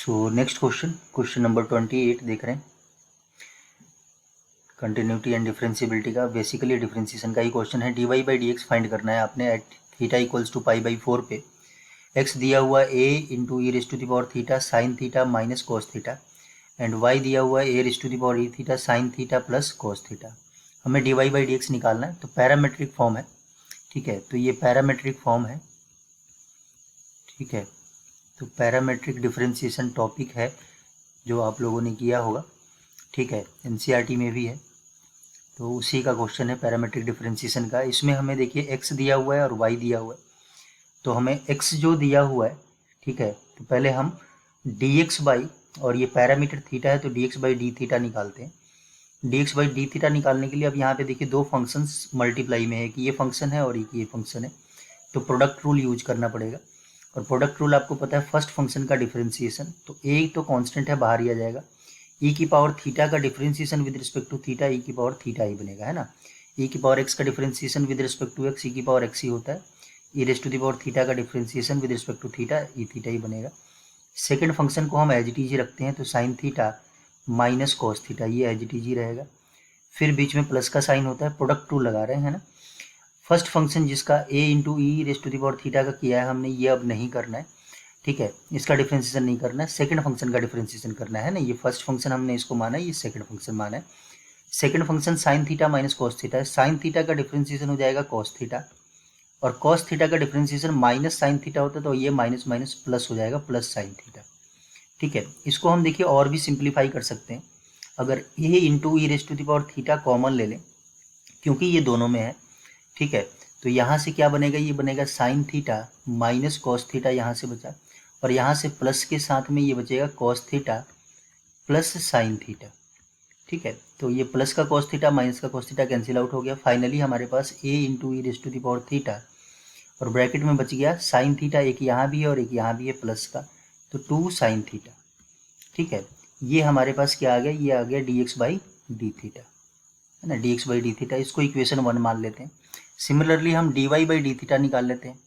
So next question number 28 देख रहे हैं। कंटिन्यूटी एंड डिफरेंशिएबिलिटी का, बेसिकली डिफरेंशिएशन का ही क्वेश्चन है। D y by d x find करना है आपने at theta equals to pi by 4 पे। एक्स दिया हुआ a into e raise to the power theta sine theta minus cos theta and y दिया हुआ है a raise to the power e theta sine theta plus cos theta. हमें d y by d x निकालना है, तो parametric form है। ठीक है, तो ये पैरामेट्रिक फॉर्म है। ठीक है, तो पैरामेट्रिक डिफरेंशिएशन टॉपिक है जो आप लोगों ने किया होगा। ठीक है, एनसीईआरटी में भी है, तो उसी का क्वेश्चन है पैरामेट्रिक डिफरेंशिएशन का। इसमें हमें देखिए एक्स दिया हुआ है और वाई दिया हुआ है, तो हमें एक्स जो दिया हुआ है, ठीक है, तो पहले हम डी एक्स बाई, और ये पैरामीटर थीटा है तो D x by d theta निकालते हैं। D x by d theta निकालने के लिए अब यहाँ पे देखिए दो फंक्शंस मल्टीप्लाई में है कि ये फंक्शन है और ये फंक्शन है, तो प्रोडक्ट रूल यूज करना पड़ेगा। और प्रोडक्ट रूल आपको पता है फर्स्ट फंक्शन का डिफरेंशिएशन, तो ए तो कांस्टेंट है, बाहर ही आ जाएगा। ई की पावर थीटा का differentiation with respect to theta e की पावर थीटा ही बनेगा, है ना। ई की पावर एक्स का differentiation with respect to x e की पावर एक्स ही होता है। E raise to the power theta का differentiation with respect to theta e theta ही बनेगा। सेकेंड फंक्शन को हम एज इट इज ही रखते हैं, तो sign theta minus cos theta ये एज इट इज ही रहेगा। फिर बीच में प्लस का साइन होता है, प्रोडक्ट रूल लगा रहे हैं ना। फर्स्ट फंक्शन जिसका a into e raise to the power theta का किया है हमने, ये अब नहीं करना है। ठीक है, इसका डिफरेंशिएशन नहीं करना है, सेकंड फंक्शन का डिफरेंशिएशन करना है ना। ये फर्स्ट फंक्शन हमने इसको माना है, ये सेकंड फंक्शन माना है। Second function sine theta minus cos theta है, साइन थीटा का डिफरेंशिएशन हो जाएगा कॉस थीटा, और कॉस थीटा का डिफरेंशिएशन माइनस साइन थीटा होता है, तो ये माइनस माइनस प्लस हो जाएगा, प्लस साइन थीटा। ठीक है, इसको हम देखिए और भी सिंप्लीफाई कर सकते हैं। अगर a into e raise to the power theta common ले लें, क्योंकि ये दोनों में है। ठीक है, तो यहाँ से क्या बनेगा, ये बनेगा sign theta minus cos theta, यहाँ से बचा, और यहाँ से प्लस के साथ में ये बचेगा cos theta plus sine theta. ठीक है, तो ये प्लस का कॉस थीटा माइनस का कॉस थीटा कैंसिल आउट हो गया। फाइनली हमारे पास a into e raise to the power theta, और ब्रैकेट में बच गया साइन थीटा, एक यहाँ भी है और एक यहाँ भी है प्लस का, तो 2 साइन थीटा। ठीक है, ये हमारे पास क्या आ गया, ये आ गया d x by d theta, है ना, d x by d theta. इसको इक्वेशन 1 मान लेते हैं। सिमिलरली हम d y by d theta निकाल लेते हैं,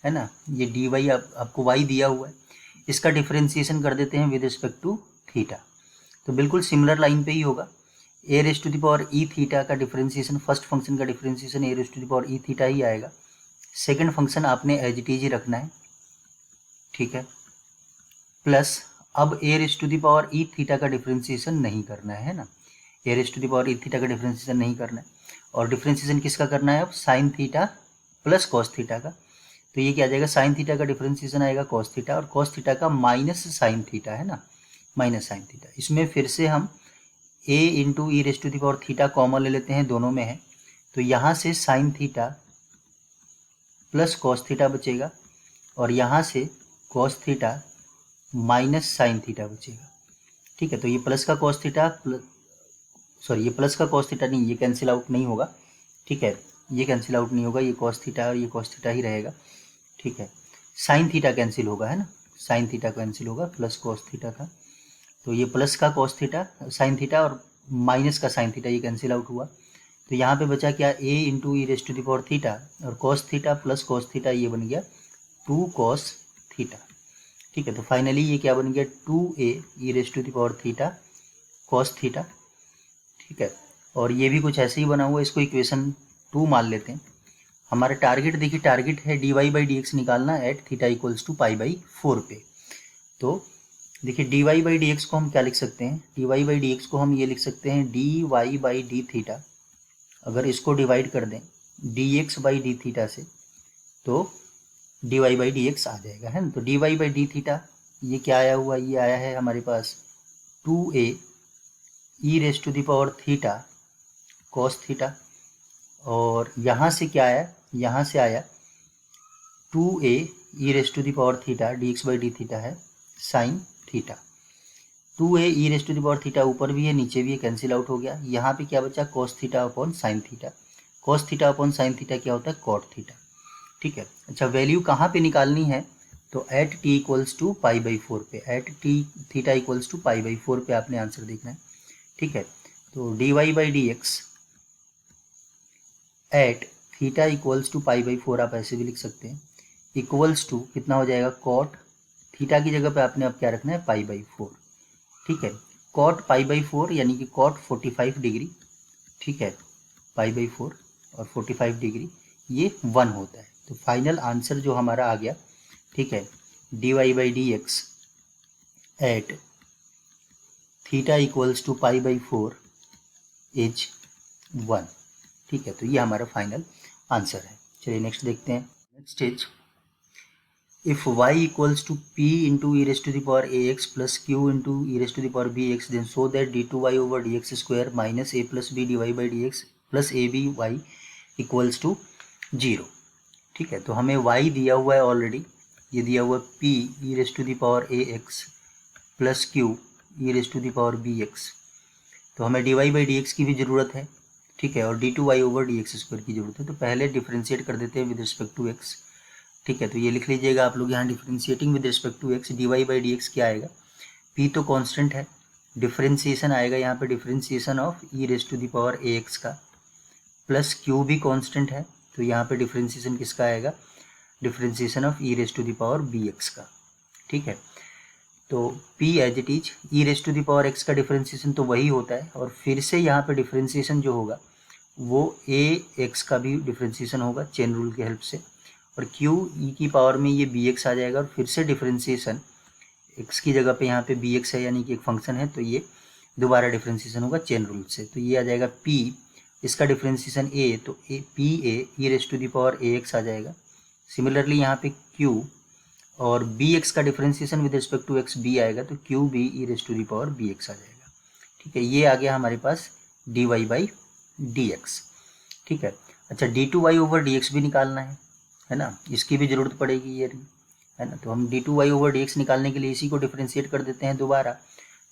है ना। ये डी वाई आपको वाई दिया हुआ है, इसका डिफरेंशिएशन कर देते हैं विद रिस्पेक्ट टू थीटा, तो बिल्कुल सिमिलर लाइन पे ही होगा। A raise to the power e theta का डिफरेंशिएशन, फर्स्ट फंक्शन का differentiation a raise to the power e theta ही आएगा। सेकंड फंक्शन आपने एज इट इज ही रखना है। ठीक है, प्लस अब a raise to the power e theta का डिफरेंशिएशन नहीं करना है ना, a raise to the power e theta का डिफरेंशिएशन नहीं करना है। और डिफरेंशिएशन किसका करना है अब, sign theta plus cos theta का, तो ये क्या आ जाएगा, साइन थीटा का डिफरेंशिएशन आएगा कॉस थीटा, और कॉस थीटा का माइनस साइन थीटा, है ना, माइनस साइन थीटा। इसमें फिर से हम a into e raise to the power theta common ले लेते हैं, दोनों में है, तो यहाँ से sine theta plus cos theta बचेगा, और यहाँ से cos theta minus sine theta बचेगा। ठीक है, तो ये प्लस का कॉस थीटा सॉरी ये प्लस का कॉस थीटा नहीं, ये कैंसिल आउट नहीं होगा। ठीक है, ये कैंसिल आउट नहीं होगा, ये कॉस थीटा और ये कॉस थीटा ही रहेगा। ठीक है, साइन थीटा कैंसिल होगा, है ना, साइन थीटा कैंसिल होगा, प्लस कॉस थीटा था, तो ये प्लस का कॉस थीटा साइन थीटा और माइनस का साइन थीटा ये कैंसिल आउट हुआ, तो यहाँ पे बचा क्या, a into e raise to the power theta, और cos theta plus cos theta ये बन गया 2 कॉस थीटा। ठीक है, तो फाइनली ये क्या बन गया, 2a e raise to the power theta cos theta. ठीक है, और ये भी कुछ ऐसे ही बना हुआ, इसको इक्वेशन 2 मान लेते हैं। हमारा टारगेट देखिए, टारगेट है d y by d x निकालना at theta equals to pi by 4 पे। तो देखिए d y by d x को हम क्या लिख सकते हैं, d y by d x को हम ये लिख सकते हैं d y by d theta, अगर इसको डिवाइड कर दें d x by d theta से, तो d y by d x आ जाएगा, है ना। तो d y by d theta ये क्या आया हुआ, ये आया है हमारे पास 2a e raise to the power theta cos theta, और यहाँ से क्या आया, यहाँ से आया 2a e raise to the power theta d x by d theta है sine theta. 2a e raise to the power theta ऊपर भी है नीचे भी है, कैंसिल आउट हो गया। यहाँ पे क्या बचा, cos theta upon sine theta, cos theta upon sine theta क्या होता है, कॉट थीटा। ठीक है, अच्छा वैल्यू कहाँ पे निकालनी है, तो at t equals to pi by 4 पे, at t theta equals to pi by 4 पे आपने आंसर देखना है। ठीक है, तो d y by d x at theta equals to pi by 4 आप ऐसे भी लिख सकते हैं, इक्वल्स टू कितना हो जाएगा, कॉट थीटा की जगह पे आपने अब क्या रखना है, पाई बाई 4, ठीक है। कॉट पाई बाई 4 यानी कि कॉट 45 डिग्री, ठीक है, पाई बाई 4 और 45 डिग्री ये 1 होता है। तो फाइनल आंसर जो हमारा आ गया, ठीक है, dy by d x at theta equals to pi by 4 is 1, ठीक है। तो ये हमारा फाइनल आंसर है। चलिए नेक्स्ट देखते हैं। Next is if y equals to p into e raised to the power ax plus q into e raised to the power bx, then show that d2y over dx square minus a plus b dy by dx plus ab y equals to 0, ठीक है। तो हमें y दिया हुआ है already, ये दिया हुआ है p e raised to the power ax plus q e raised to the power bx, तो हमें dy by dx की भी ज़रूरत है, ठीक है, और d2y over dx स्क्वायर की ज़रूरत है। तो पहले डिफ्रेंशिएट कर देते हैं विद रिस्पेक्ट टू x, ठीक है। तो ये लिख लीजिएगा आप लोग यहाँ, differentiating with respect to x, dy by d x क्या आएगा, p तो कांस्टेंट है, डिफ्रेंशिएशन आएगा यहाँ पे differentiation of e raise to the power ax का, प्लस q भी कांस्टेंट है, तो यहाँ पे डिफ्रेंशिएशन किसका आएगा, differentiation of e raise to the power bx का, ठीक है। तो p as it is e raise to the power x का डिफ्रेंशिएशन तो वही होता है, और फिर से यहाँ पे डिफ्रेंशिएशन जो होगा वो ax का भी डिफ्रेंशिएशन होगा चेन रूल की हेल्प से, और q e की पावर में ये bx आ जाएगा, और फिर से डिफ्रेंशिएशन x की जगह पे यहाँ पे bx है यानी कि एक फंक्शन है, तो ये दोबारा डिफ्रेंशिएशन होगा चेन रूल से। तो ये आ जाएगा p, इसका डिफ्रेंशिएशन a, तो p a e raise to the power ax आ जाएगा। सिमिलरली यहाँ पे q और bx का differentiation with respect to x b आएगा, तो q b e raise to the power bx आ जाएगा, ठीक है। ये आ गया हमारे पास dy बाई डी एक्स, ठीक है। अच्छा, d2y ओवर dx भी निकालना है ना, इसकी भी ज़रूरत पड़ेगी ये, है ना। तो हम d2y ओवर dx निकालने के लिए इसी को डिफ्रेंशिएट कर देते हैं दोबारा।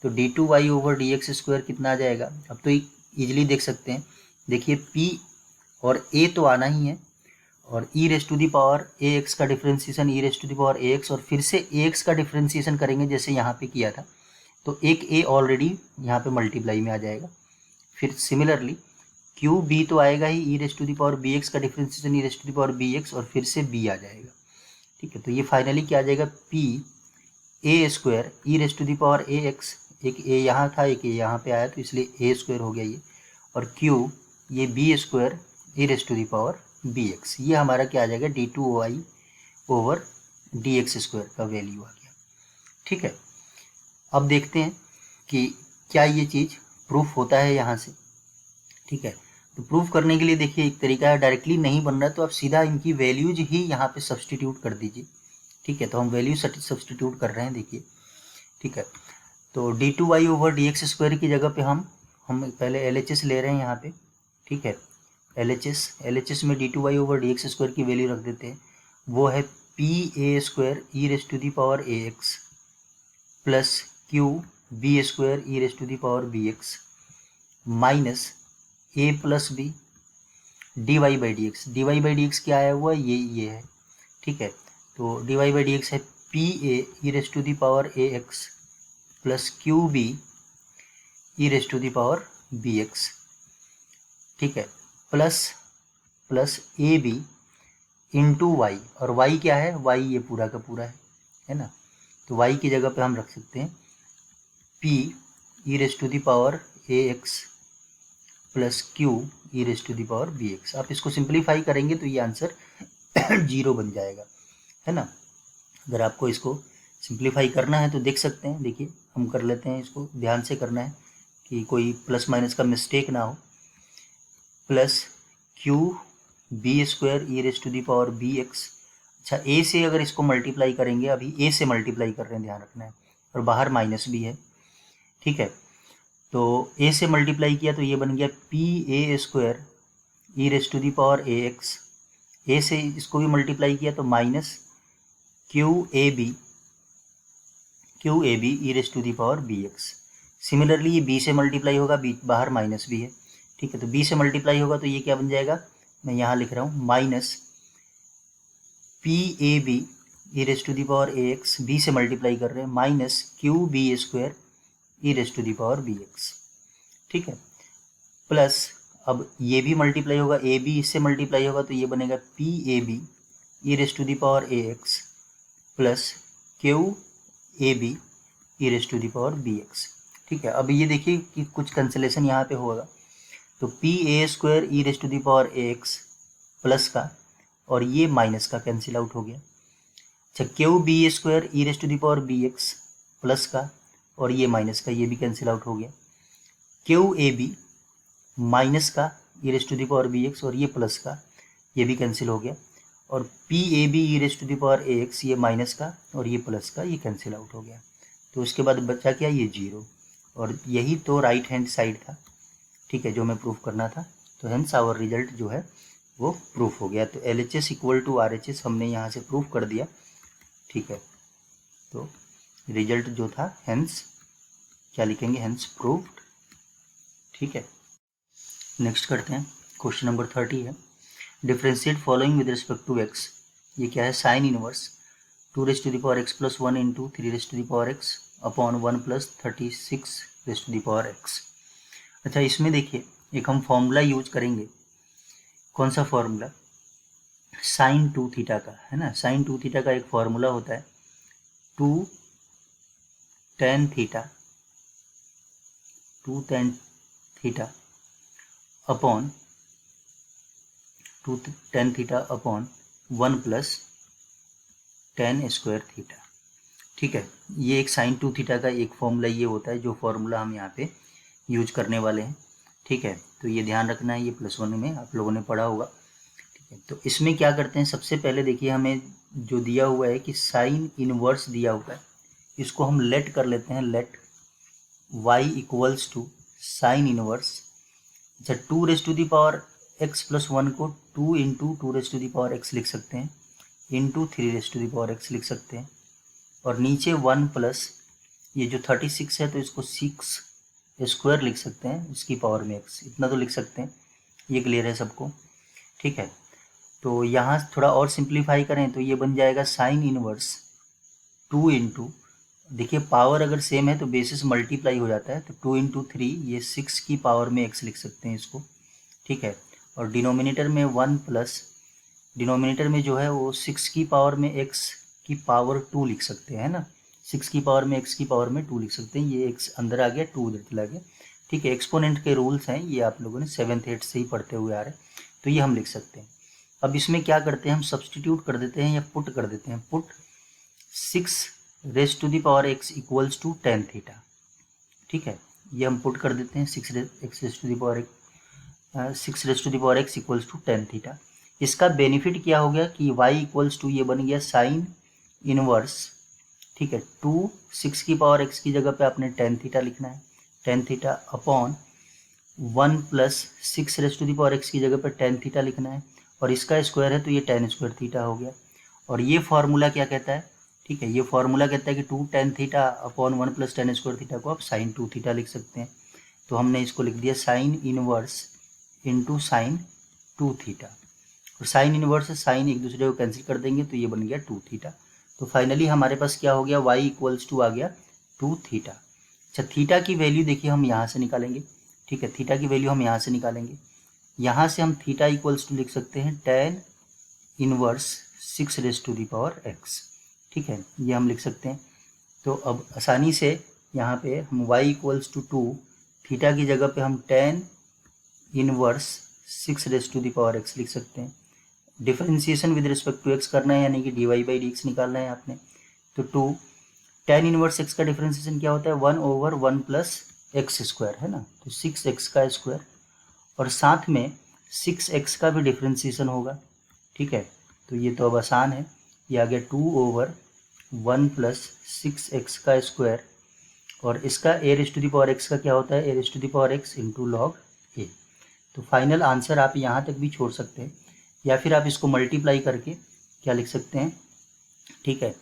तो d2y ओवर dx स्क्वायर कितना आ जाएगा, अब तो ईजिली देख सकते हैं, देखिए p और a तो आना ही है, और e raise to the power ax का differentiation e raise to the power ax, और फिर से ax का डिफ्रेंशिएशन करेंगे जैसे यहाँ पे किया था, तो एक a ऑलरेडी यहाँ पे मल्टीप्लाई में आ जाएगा। फिर सिमिलरली क्यू बी तो आएगा ही, e raise to the power b x का differentiation e raise to the power b x, और फिर से बी आ जाएगा, ठीक है। तो ये फाइनली क्या आ जाएगा, p a square e raise to the power a x, एक ए यहाँ था एक ए यहाँ पे आया, तो इसलिए ए स्क्वायर हो गया ये, और क्यू ये b square e raise to the power b x, ये हमारा क्या आ जाएगा, d two y over d x square का वैल्यू आ गया, ठीक है। अब देखते हैं कि क्या ये चीज़ प्रूफ होता है यहाँ से, ठीक है। तो प्रूफ करने के लिए देखिए एक तरीका है, डायरेक्टली नहीं बन रहा तो आप सीधा इनकी वैल्यूज ही यहाँ पे सब्सटीट्यूट कर दीजिए, ठीक है। तो हम वैल्यू सब्सटीट्यूट कर रहे हैं, देखिए, ठीक है। तो d two y over d x square की जगह पे हम पहले एल एच एस ले रहे हैं यहाँ पे, ठीक है। एल एच एस में d two y over d x square की वैल्यू रख देते हैं, वो है p a square e raise to the power a x plus q b square e raise to the power b x minus a plus b d y by d x, d y by d x क्या आया हुआ है, ये है, ठीक है। तो d y by d x है p a e raise to the power a x plus q b e raise to the power b x, ठीक है, plus a b into y, और वाई क्या है, वाई ये पूरा का पूरा है ना। तो वाई की जगह पे हम रख सकते हैं p e raise to the power a x plus q e raise to the power b x. आप इसको सिंप्लीफाई करेंगे तो ये आंसर 0 बन जाएगा, है ना। अगर आपको इसको सिंप्लीफाई करना है तो देख सकते हैं, देखिए हम कर लेते हैं, इसको ध्यान से करना है कि कोई प्लस माइनस का मिस्टेक ना हो। Plus q b square e raise to the power b x, अच्छा ए से अगर इसको मल्टीप्लाई करेंगे, अभी ए से मल्टीप्लाई कर रहे हैं, ध्यान रखना है, और बाहर माइनस भी है, ठीक है। तो ए से मल्टीप्लाई किया तो ये बन गया p a square e raise to the power a x, a से इसको भी मल्टीप्लाई किया तो minus q a b e raise to the power b x. Similarly ये बी से मल्टीप्लाई होगा, बी बाहर माइनस भी है, ठीक है। तो बी से मल्टीप्लाई होगा तो ये क्या बन जाएगा, मैं यहाँ लिख रहा हूँ minus p a b e raise to the power a x, b से मल्टीप्लाई कर रहे हैं, minus q b square e raise to the power b x, ठीक है। प्लस अब ये भी मल्टीप्लाई होगा, ए बी इससे मल्टीप्लाई होगा तो ये बनेगा p a b e raise to the power a x plus q a b e raise to the power b x. ठीक है, अब ये देखिए कि कुछ कैंसिलेशन यहाँ पे होगा, तो p a square e raise to the power a x plus का और ये माइनस का कैंसिल आउट हो गया। अच्छा, q b a square e raise to the power b x plus का और ये माइनस का, ये भी कैंसिल आउट हो गया। क्यू ए बी माइनस का e raise to the power b x और ये प्लस का, ये भी कैंसिल हो गया। और p a b e raise to the power a x, ये माइनस का और ये प्लस का, ये कैंसिल आउट हो गया। तो उसके बाद बचा क्या, ये जीरो। और यही तो राइट हैंड साइड था, ठीक है, जो हमें प्रूफ करना था। तो हेंस आवर रिजल्ट जो है वो प्रूफ हो गया। तो L H S equal to R H S हमने यहाँ से प्रूफ कर दिया। ठीक है, तो रिजल्ट जो था हेंस क्या लिखेंगे, हेंस प्रूफ्ड। ठीक है, नेक्स्ट करते हैं। क्वेश्चन नंबर 30 है, differentiate following with respect to x. ये क्या है, sine inverse 2 raise to the power x plus 1 into 3 raise to the power x upon 1 plus 36 raise to the power x. अच्छा, इसमें देखिए एक हम फॉर्मूला यूज करेंगे। कौन सा फॉर्मूला, साइन 2 थीटा का, है ना। साइन 2 थीटा का एक फॉर्मूला होता है 2 tan theta upon 2 tan theta upon 1 plus tan square theta. ठीक है, ये एक साइन 2 थीटा का एक फॉर्मूला ये होता है, जो फॉर्मूला हम यहाँ पे यूज करने वाले हैं। ठीक है, तो ये ध्यान रखना है, ये +1 में आप लोगों ने पढ़ा होगा। ठीक है, तो इसमें क्या करते हैं, सबसे पहले देखिए हमें जो दिया हुआ है कि साइन इनवर्स दिया हुआ है, इसको हम लेट कर लेते हैं, let y equals to sine inverse. अच्छा, 2 raise to the power x plus 1 को 2 into 2 raise to the power x लिख सकते हैं, into 3 raise to the power x लिख सकते हैं। और नीचे 1 प्लस ये जो 36 है, तो इसको 6 स्क्वायर लिख सकते हैं, इसकी पावर में x, इतना तो लिख सकते हैं। ये क्लियर है सबको। ठीक है, तो यहाँ थोड़ा और सिंप्लीफाई करें तो ये बन जाएगा साइन इनवर्स 2 इंटू, देखिए पावर अगर सेम है तो बेसिस मल्टीप्लाई हो जाता है, तो 2 इंटू 3, ये 6 की पावर में x लिख सकते हैं इसको। ठीक है, और डिनोमिनेटर में 1 प्लस, डिनोमिनेटर में जो है वो 6 की पावर में x की पावर 2 लिख सकते हैं, है ना। 6 की पावर में x की पावर में 2 लिख सकते हैं, ये x अंदर आ गया, 2 उधर चला गया। ठीक है, एक्सपोनेंट के रूल्स हैं, ये आप लोगों ने 7th 8th से ही पढ़ते हुए आ रहे हैं, तो ये हम लिख सकते हैं। अब इसमें क्या करते हैं, हम सब्सटीट्यूट कर देते हैं या पुट कर देते हैं। Put 6 raise to the power x equals to tan theta. ठीक है, ये हम पुट कर देते हैं, 6 raise to the power x equals to tan theta. इसका बेनिफिट क्या हो गया कि y इक्वल्स टू, ये बन गया साइन इनवर्स। ठीक है, 2 6 की पावर x की जगह पे आपने tan थीटा लिखना है, tan theta upon 1 plus 6 raise to the power x की जगह पे tan थीटा लिखना है, और इसका स्क्वायर है तो ये tan स्क्वायर थीटा हो गया। और ये फॉर्मूला क्या कहता है, ठीक है, ये फॉर्मूला कहता है कि 2 tan theta upon 1 plus tan square theta को आप साइन 2 थीटा लिख सकते हैं। तो हमने इसको लिख दिया sine inverse into sine 2 theta. और साइन इनवर्स से साइन एक दूसरे को कैंसिल कर देंगे, तो ये बन गया 2 थीटा। तो फाइनली हमारे पास क्या हो गया, y इक्वल्स टू आ गया 2 थीटा। अच्छा, थीटा की वैल्यू देखिए हम यहाँ से निकालेंगे। ठीक है, थीटा की वैल्यू हम यहाँ से निकालेंगे। यहाँ से हम थीटा इक्वल्स टू लिख सकते हैं tan inverse 6 raise to the power x। ठीक है, ये हम लिख सकते हैं। तो अब आसानी से यहाँ पे हम y इक्वल्स टू 2, थीटा की जगह पे हम tan inverse 6 raise to the power x लिख सकते हैं। Differentiation with respect to x करना है, यानी कि dy बाई डी एक्स निकालना है आपने। तो 2 tan इनवर्स x का डिफरेंशिएशन क्या होता है, 1 ओवर 1 प्लस एक्स स्क्वायर, है ना। तो 6x का स्क्वायर, और साथ में 6x का भी डिफरेंशिएशन होगा। ठीक है, तो ये तो अब आसान है, ये आ गया 2 ओवर 1 प्लस 6x का स्क्वायर, और इसका a raise to the power x का क्या होता है, a raise to the power x into log a। तो फाइनल आंसर आप यहाँ तक भी छोड़ सकते हैं, या फिर आप इसको मल्टीप्लाई करके क्या लिख सकते हैं। ठीक है,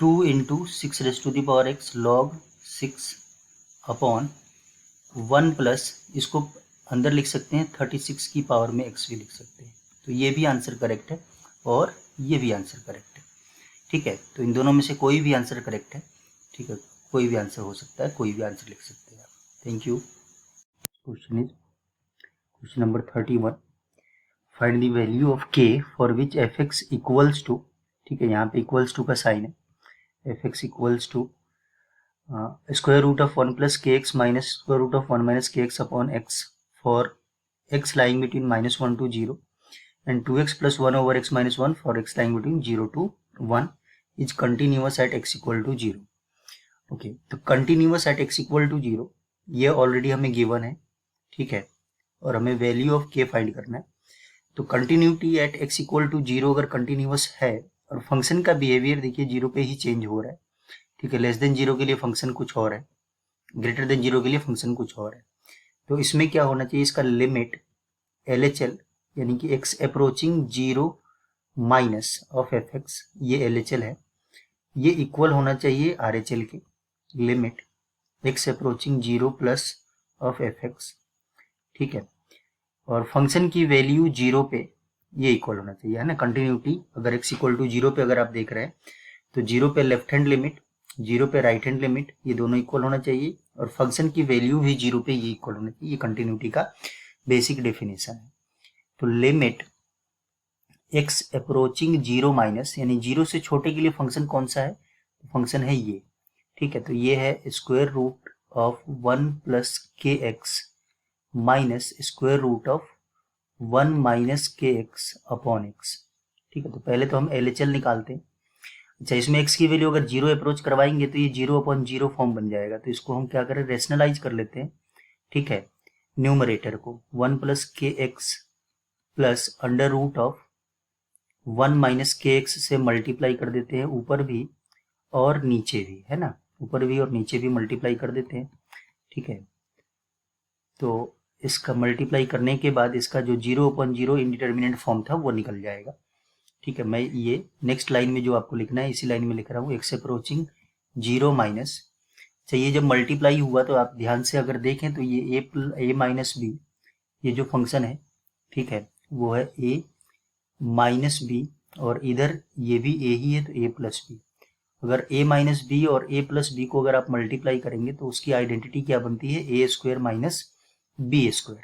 2 into 6 raise to the power x log 6 upon 1 plus, इसको अंदर लिख सकते हैं 36 की पावर में x भी लिख सकते हैं। तो ये भी आंसर करेक्ट है और ये भी आंसर करेक्ट है। ठीक है, तो इन दोनों में से कोई भी आंसर करेक्ट है। ठीक है, कोई भी आंसर हो सकता है, कोई भी आंसर लिख सकते हैं आप। Thank you. Question number 31, find the value of k for which f x equals to, ठीक है, यहाँ पे इक्वल्स टू का साइन है, f x equals to square root of 1 plus k x minus square root of 1 minus k x upon x for x lying between -1 to 0 and 2x plus 1 over x minus 1 for x lying between 0 to 1 is continuous at x equal to 0. Okay, तो continuous at x equal to 0 ये already हमें given है, ठीक है, और हमें value of k find करना है। तो continuity at x equal to 0 अगर कंटिन्यूअस है और फंक्शन का बिहेवियर देखिए 0 पे ही चेंज हो रहा है, ठीक है, लेस देन 0 के लिए फंक्शन कुछ और है, ग्रेटर देन 0 के लिए फंक्शन कुछ और है। तो इसमें क्या होना चाहिए, इसका लिमिट LHL यानी कि x approaching 0 minus of F x, ये LHL है, ये इक्वल होना चाहिए RHL के, limit x approaching 0 plus of F x, ठीक है, और फंक्शन की वैल्यू 0 पे ये इक्वल होना चाहिए, है ना। कंटिन्यूटी अगर x इक्वल टू 0 पे अगर आप देख रहे हैं तो 0 पे लेफ्ट हैंड लिमिट, 0 पे राइट हैंड लिमिट, ये दोनों इक्वल होना चाहिए और फंक्शन की वैल्यू भी 0 पे ये इक्वल होना चाहिए। ये कंटिन्यूटी का बेसिक डेफिनेशन है। तो लिमिट x अप्रोचिंग 0 माइनस यानी 0 से छोटे के लिए फंक्शन कौन सा है, फंक्शन है ये, ठीक है। तो ये है square root of 1 plus k x minus square root of 1 minus k x upon x, ठीक है। तो पहले तो हम LHL निकालते हैं। अच्छा, इसमें x की वैल्यू अगर 0 अप्रोच करवाएंगे तो ये 0 अपॉन 0 फॉर्म बन जाएगा। तो इसको हम क्या करें, रेशनलाइज कर लेते हैं, ठीक है। न्यूमरेटर को 1 plus k x plus under root of 1 minus k x से मल्टीप्लाई कर देते हैं, ऊपर भी और नीचे भी, है ना, ऊपर भी और नीचे भी मल्टीप्लाई कर देते हैं, ठीक है। तो इसका मल्टीप्लाई करने के बाद इसका जो 0 अपॉन 0 इंडिटर्मिनेंट फॉर्म था वो निकल जाएगा, ठीक है। मैं ये नेक्स्ट लाइन में जो आपको लिखना है इसी लाइन में लिख रहा हूँ, x अप्रोचिंग 0 माइनस। अच्छा, ये जब मल्टीप्लाई हुआ तो आप ध्यान से अगर देखें तो ये a माइनस बी, ये जो फंक्शन है, ठीक है, वो है a माइनस बी और इधर ये भी a ही है तो a प्लस बी। अगर a माइनस बी और a प्लस बी को अगर आप मल्टीप्लाई करेंगे तो उसकी आइडेंटिटी क्या बनती है, a square minus b square,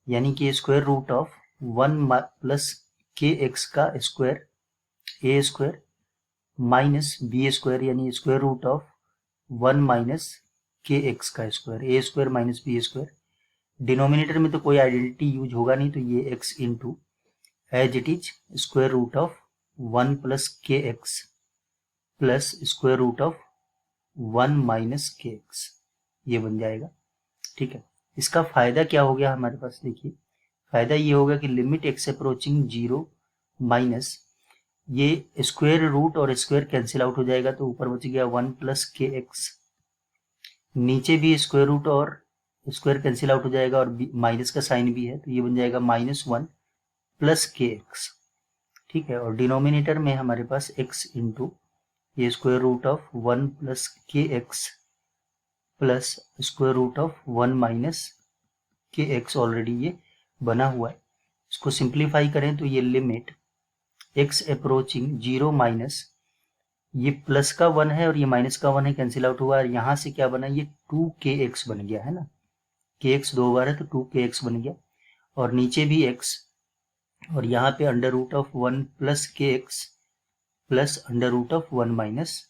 यानी कि square root of 1 plus k x का square a square minus b square, यानी square root of 1 minus k x का square, a square minus b square. Denominator में तो कोई आइडेंटिटी यूज होगा नहीं, तो ये x into as it is square root of 1 plus k x plus square root of 1 minus k x, ये बन जाएगा, ठीक है। इसका फायदा क्या हो गया हमारे पास, देखिए फायदा ये होगा कि लिमिट x अप्रोचिंग 0 माइनस, ये स्क्वायर रूट और स्क्वायर कैंसिल आउट हो जाएगा तो ऊपर बच गया 1 प्लस के एक्स, नीचे भी स्क्वायर रूट और स्क्वायर कैंसिल आउट हो जाएगा और माइनस का साइन भी है तो ये बन जाएगा -1 प्लस के एक्स, ठीक है। और डिनोमिनेटर में हमारे पास x इंटू ये square root of 1 plus k x plus square root of 1 minus k x, already ये बना हुआ है। इसको सिंप्लीफाई करें तो ये लिमिट x अप्रोचिंग 0 माइनस, ये प्लस का 1 है और ये माइनस का 1 है, कैंसिल आउट हुआ, और यहाँ से क्या बना, ये 2kx बन गया, है ना, kx 2 बार है तो 2kx बन गया, और नीचे भी x, और यहाँ पे under root of 1 plus kx plus under root of 1 minus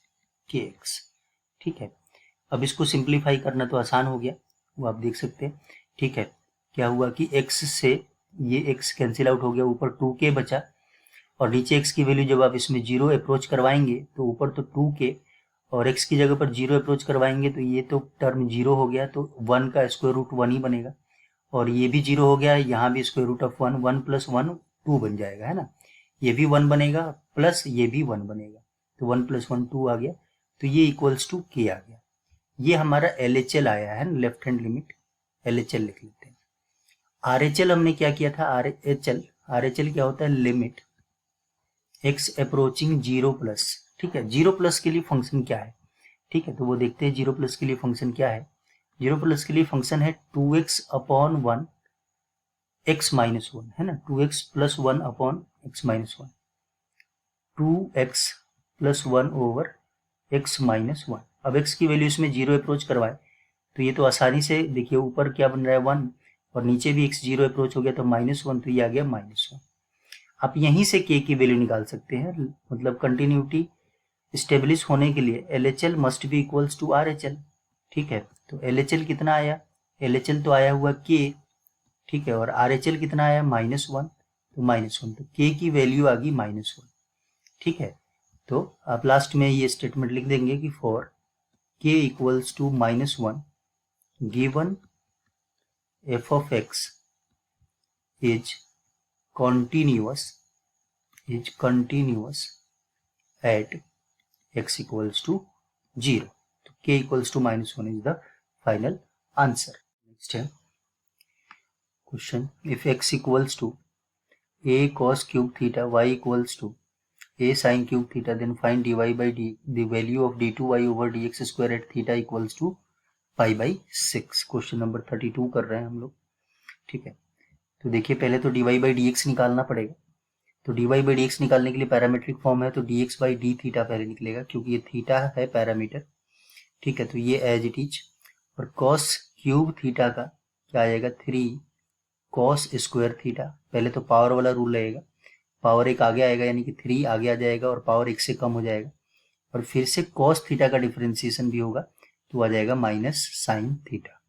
kx, ठीक है। अब इसको सिंप्लीफाई करना तो आसान हो गया, वो आप देख सकते हैं, ठीक है। क्या हुआ कि x से ये x कैंसिल आउट हो गया, ऊपर 2k बचा, और नीचे x की वैल्यू जब आप इसमें 0 अप्रोच करवाएंगे तो ऊपर तो 2k और x की जगह पर 0 अप्रोच करवाएंगे तो ये तो टर्म 0 हो गया, तो 1 का स्क्वायर रूट 1 ही बनेगा, और ये भी 0 हो गया, यहाँ भी स्क्वायर रूट ऑफ 1, 1 प्लस 1 2 बन जाएगा, है ना, ये भी 1 बनेगा प्लस ये भी 1 बनेगा, तो 1 प्लस 1 2 आ गया, तो ये इक्वल्स टू k आ गया। ये हमारा LHL आया है, लेफ्ट हैंड लिमिट LHL लिख लेते हैं। RHL हमने क्या किया था, RHL क्या होता है, लिमिट x अप्रोचिंग 0 प्लस, ठीक है। 0 प्लस के लिए फंक्शन क्या है, ठीक है, तो वो देखते हैं 0 प्लस के लिए फंक्शन क्या है। 0 प्लस के लिए फंक्शन है 2x अपॉन 1 x माइनस 1, है ना, 2x plus 1 upon x minus 1, 2x plus 1 over x minus 1। अब x की वैल्यू इसमें 0 अप्रोच करवाए तो ये तो आसानी से देखिए, ऊपर क्या बन रहा है 1 और नीचे भी x 0 अप्रोच हो गया तो -1, तो ये आ गया -1। आप यहीं से k की वैल्यू निकाल सकते हैं, मतलब कंटिन्यूटी स्टेब्लिश होने के लिए LHL must be equals to RHL। ठीक है, तो LHL कितना आया, LHL तो आया हुआ K, ठीक है, और RHL कितना आया -1, तो -1, तो K की वैल्यू आ गई -1। ठीक है, तो आप लास्ट में ये स्टेटमेंट लिख देंगे कि for K equals to -1 given f of x is continuous at x equals to 0, तो k equals to -1 is the final answer. Next है question, if x equals to a cos cube theta, y equals to a sin cube theta, then find dy by the value of d2y over dx square at theta equals to π/6। Question number 32 कर रहे हैं हम लोग। ठीक है, तो देखिए पहले तो dy by dx निकालना पड़ेगा, तो dy by dx निकालने के लिए पैरामीट्रिक फॉर्म है, तो dx by d थीटा पहले निकलेगा क्योंकि ये थीटा है पैरामीटर। ठीक है, तो ये एज इट इज, और cos क्यूब थीटा का क्या आएगा 3 cos स्क्वायर थीटा, पहले तो पावर वाला रूल रहेगा, पावर 1 आगे आएगा यानी कि 3 आगे आ जाएगा और पावर 1 से कम हो जाएगा, और फिर से cos थीटा का डिफरेंशिएशन भी होगा तो आ जाएगा माइनस साइन थीटा।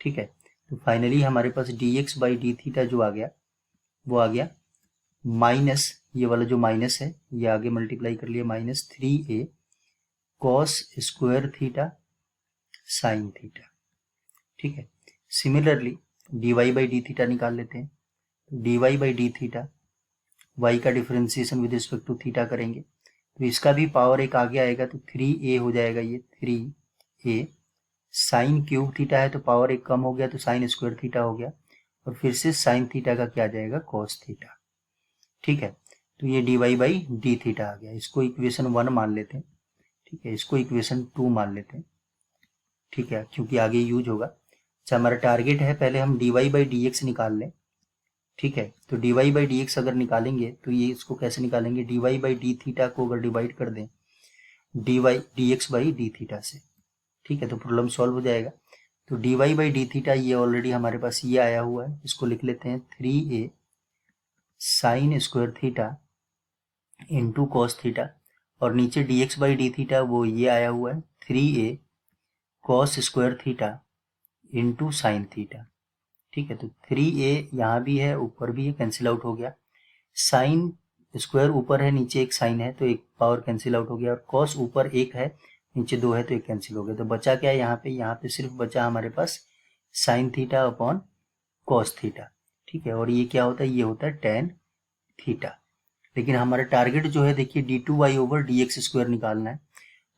ठीक है, तो फाइनली हमारे पास dx बाई डी थीटा जो आ गया वो आ गया माइनस, ये वाला जो माइनस है ये आगे मल्टीप्लाई कर लिया, -3a cos square theta sine theta. ठीक है, similarly dy by d theta निकाल लेते हैं, तो dy by d theta y का differentiation with respect to theta करेंगे, तो इसका भी पावर 1 आगे आएगा तो 3a हो जाएगा, ये 3a साइन क्यूब थीटा है तो पावर 1 कम हो गया तो साइन स्क्वायर थीटा हो गया, और फिर से साइन थीटा का क्या आ जाएगा cos थीटा। ठीक है, तो ये dy बाई डी थीटा आ गया, इसको इक्वेशन 1 मान लेते हैं। ठीक है, इसको इक्वेशन 2 मान लेते हैं। ठीक है, क्योंकि आगे यूज होगा। अच्छा, हमारा टारगेट है पहले हम dy बाई डी एक्स निकाल लें। ठीक है, तो dy बाई डी एक्स अगर निकालेंगे तो ये इसको कैसे निकालेंगे, dy बाई डी थीटा को अगर डिवाइड कर दें d x by d theta से, ठीक है, तो प्रॉब्लम सॉल्व हो जाएगा। तो dy बाई डी थीटा ये ऑलरेडी हमारे पास ये आया हुआ है, इसको लिख लेते हैं 3a sine square theta into cos theta, और नीचे dx बाई डी थीटा वो ये आया हुआ है 3a cos square theta into sine theta. ठीक है, तो 3a यहाँ भी है ऊपर भी है, कैंसिल आउट हो गया, साइन स्क्वायर ऊपर है नीचे एक साइन है तो एक पावर कैंसिल आउट हो गया, और कॉस ऊपर 1 है नीचे 2 है तो एक कैंसिल हो गया, तो बचा क्या है यहाँ पे सिर्फ बचा हमारे पास sine theta upon cos theta. ठीक है, और ये क्या होता है, ये होता है टेन थीटा। लेकिन हमारा टारगेट जो है देखिए d2y ओवर dx स्क्वायर निकालना है,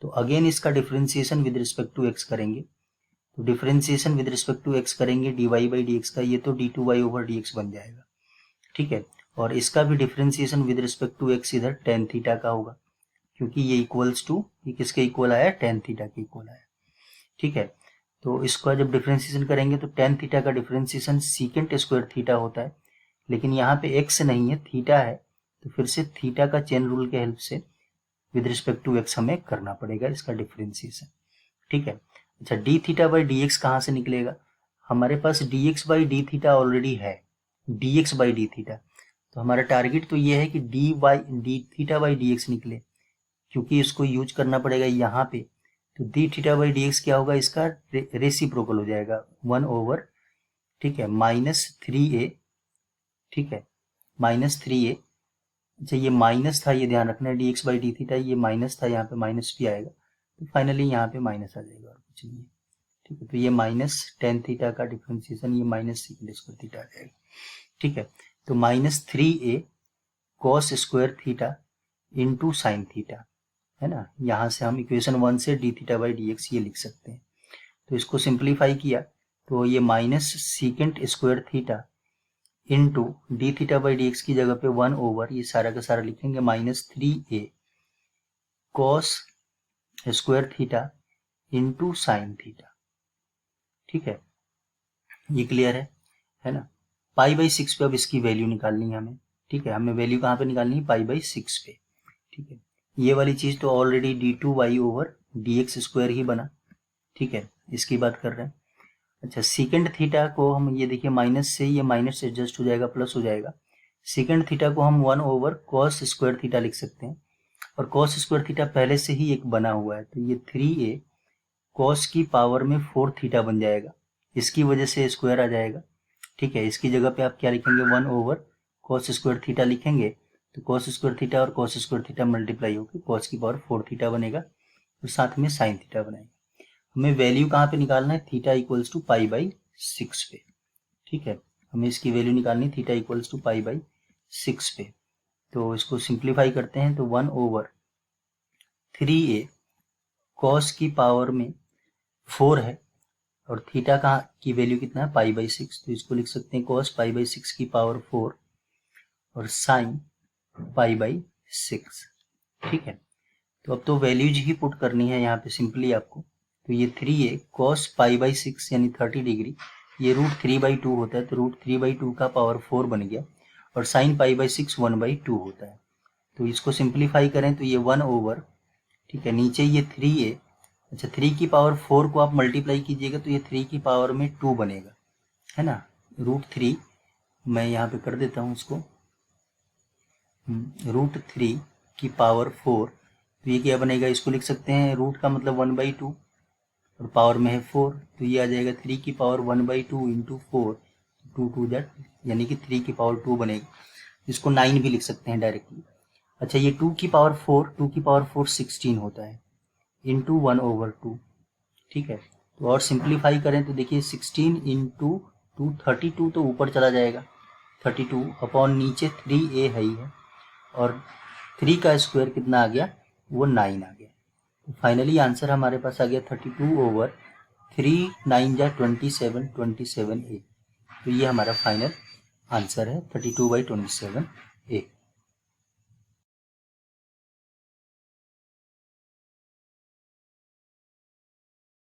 तो अगेन इसका differentiation with respect to x करेंगे, तो differentiation with respect to x करेंगे dy बाई डी एक्स का, ये तो d2y ओवर dx बन जाएगा। ठीक है, और इसका भी differentiation with respect to x इधर टेन थीटा का होगा, क्योंकि ये इक्वल्स टू, ये किसके इक्वल आया, टेन थीटा के इक्वल आया। ठीक है, तो इसका जब डिफरेंशिएशन करेंगे तो टेन थीटा का डिफरेंशिएशन सीकेंट स्क्वायर थीटा होता है, लेकिन यहाँ पे x नहीं है थीटा है, तो फिर से थीटा का चेन रूल के हेल्प से विद रिस्पेक्ट टू x हमें करना पड़ेगा इसका डिफरेंशिएशन। ठीक है, अच्छा D theta by d x कहाँ से निकलेगा, हमारे पास dx by d theta already है, dx बाई डी थीटा, तो हमारा टारगेट तो ये है कि D theta by d x निकले, क्योंकि इसको यूज करना पड़ेगा यहाँ पे, तो D theta by d x क्या होगा, इसका रेसिप्रोकल हो जाएगा 1 ओवर, ठीक है, -3a। ठीक है, -3a, अच्छा ये माइनस था, ये ध्यान रखना है, dx बाई डी थीटा ये माइनस था, यहाँ पे माइनस भी आएगा, तो फाइनली यहाँ पे माइनस आ जाएगा और कुछ नहीं है। ठीक है, तो ये माइनस टेन थीटा का डिफरेंशिएशन ये माइनस सीकेंट स्क्वायर थीटा आ जाएगा। ठीक है, तो -3a cos square theta into sine theta, है ना, यहाँ से हम इक्वेशन 1 से D theta by d x ये लिख सकते हैं, तो इसको सिंप्लीफाई किया तो ये minus secant square theta into D theta by d x की जगह पे 1 ओवर ये सारा का सारा लिखेंगे -3a cos square theta into sine theta. ठीक है, ये क्लियर है ना। π/6 पे अब इसकी वैल्यू निकालनी है हमें। ठीक है, हमें वैल्यू कहाँ पे निकालनी है, π/6 पे। ठीक है, ये वाली चीज तो already d2y over dx square ही बना। ठीक है, इसकी बात कर रहे हैं। अच्छा, सेकेंड थीटा को हम ये देखिए माइनस से ये माइनस एडजस्ट हो जाएगा, प्लस हो जाएगा। सेकेंड थीटा को हम 1 ओवर कॉस स्क्वायर थीटा लिख सकते हैं, और cos स्क्वायर थीटा पहले से ही एक बना हुआ है, तो ये 3a cos की पावर में 4 थीटा बन जाएगा, इसकी वजह से स्क्वायर आ जाएगा। ठीक है, इसकी जगह पे आप क्या लिखेंगे, 1 ओवर cos स्क्वायर थीटा लिखेंगे, तो cos स्क्वायर थीटा और cos स्क्वायर थीटा मल्टीप्लाई होकर cos की पावर 4 थीटा बनेगा और साथ में sin थीटा बनाएंगे। हमें वैल्यू कहाँ पे निकालना है, theta equals to pi by 6 पे। ठीक है, हमें इसकी वैल्यू निकालनी theta equals to pi by 6 पे। तो इसको सिंप्लीफाई करते हैं, तो 1 ओवर 3a cos की पावर में 4 है और थीटा का की वैल्यू कितना है, पाई बाई 6, तो इसको लिख सकते हैं cos पाई बाई 6 की पावर 4 और sin पाई बाई 6। ठीक है, तो अब तो वैल्यूज ही पुट करनी है यहाँ पे सिंपली आपको। तो ये 3a cos पाई बाई 6 यानी 30 डिग्री, ये √3/2 होता है, तो √3/2 का पावर 4 बन गया और sin पाई बाई 6 1/2 होता है। तो इसको सिंप्लीफाई करें तो ये 1 ओवर, ठीक है, नीचे ये 3a, अच्छा 3 की पावर 4 को आप मल्टीप्लाई कीजिएगा तो ये 3 की पावर में 2 बनेगा, है ना। √3 मैं यहाँ पे कर देता हूँ इसको, √3 की पावर 4, तो ये क्या बनेगा, इसको लिख सकते हैं, रूट का मतलब 1/2 और पावर में है 4, तो ये आ जाएगा 3 की पावर 1/2 इंटू 4, 2 दैट यानी कि 3 की पावर 2 बनेगा। इसको 9 भी लिख सकते हैं डायरेक्टली। अच्छा, ये 2 की पावर 4 16 होता है इंटू 1 ओवर 2। ठीक है, तो और सिंप्लीफाई करें तो देखिए 16 इंटू 2 32, तो ऊपर चला जाएगा 32 अपॉन नीचे 3a है ही है और 3 का स्क्वायर कितना आ गया, वो 9 आ गया। तो फाइनली आंसर हमारे पास आ गया 32 ओवर 3 9 जा 27 27a। तो ये हमारा फाइनल आंसर है 32/27a।